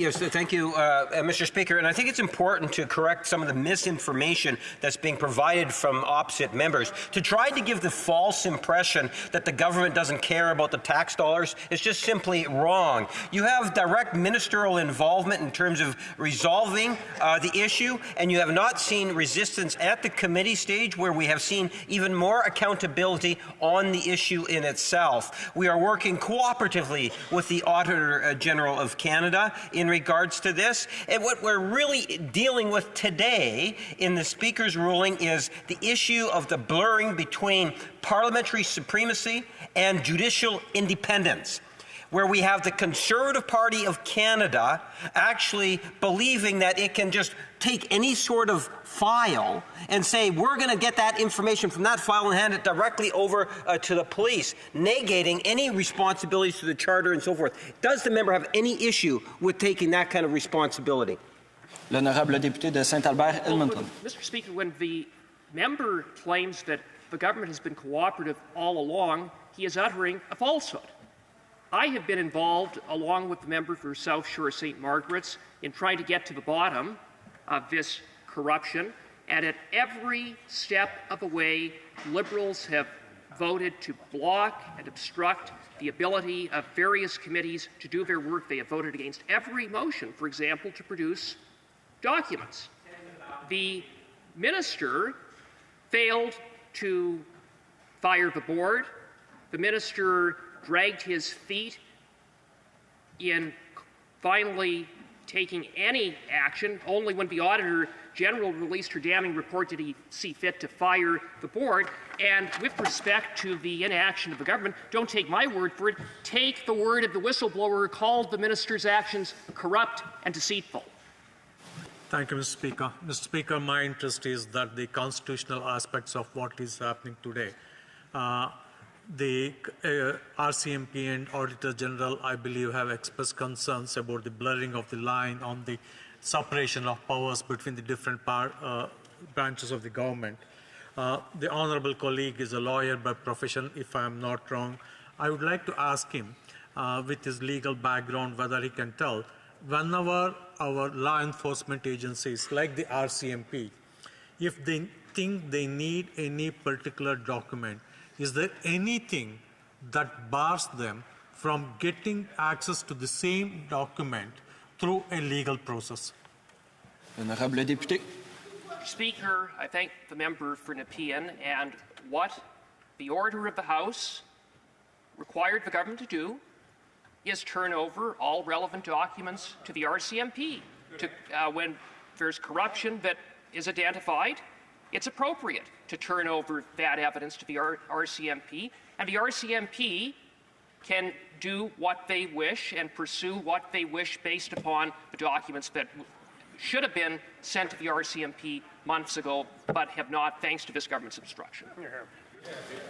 Yes, thank you, Mr. Speaker. And I think it's important to correct some of the misinformation that's being provided from opposite members. To try to give the false impression that the government doesn't care about the tax dollars is just simply wrong. You have direct ministerial involvement in terms of resolving the issue, and you have not seen resistance at the committee stage, where we have seen even more accountability on the issue in itself. We are working cooperatively with the Auditor General of Canada in regards to this. And what we're really dealing with today in the Speaker's ruling is the issue of the blurring between parliamentary supremacy and judicial independence, where we have the Conservative Party of Canada actually believing that it can just take any sort of file and say, we're going to get that information from that file and hand it directly over to the police, negating any responsibilities to the Charter and so forth. Does the member have any issue with taking that kind of responsibility? L'honorable député de Saint-Albert, Edmonton. Mr. Speaker, when the member claims that the government has been cooperative all along, he is uttering a falsehood. I have been involved, along with the member for South Shore St. Margaret's, in trying to get to the bottom of this corruption, and at every step of the way, Liberals have voted to block and obstruct the ability of various committees to do their work. They have voted against every motion, for example, to produce documents. The minister failed to fire the board. The minister dragged his feet in finally taking any action. Only when the Auditor General released her damning report did he see fit to fire the board. And with respect to the inaction of the government, don't take my word for it, take the word of the whistleblower who called the minister's actions corrupt and deceitful. Thank you, Mr. Speaker. Mr. Speaker, my interest is that the constitutional aspects of what is happening today. The RCMP and Auditor General, I believe, have expressed concerns about the blurring of the line on the separation of powers between the different branches of the government. The honourable colleague is a lawyer by profession, if I am not wrong. I would like to ask him, with his legal background, whether he can tell, whenever our law enforcement agencies, like the RCMP, if they think they need any particular document, is there anything that bars them from getting access to the same document through a legal process? Honorable député. Speaker, I thank the member for an opinion, and what the order of the House required the government to do is turn over all relevant documents to the RCMP. When there's corruption that is identified, it's appropriate to turn over that evidence to the RCMP, and the RCMP can do what they wish and pursue what they wish based upon the documents that should have been sent to the RCMP months ago, but have not, thanks to this government's obstruction.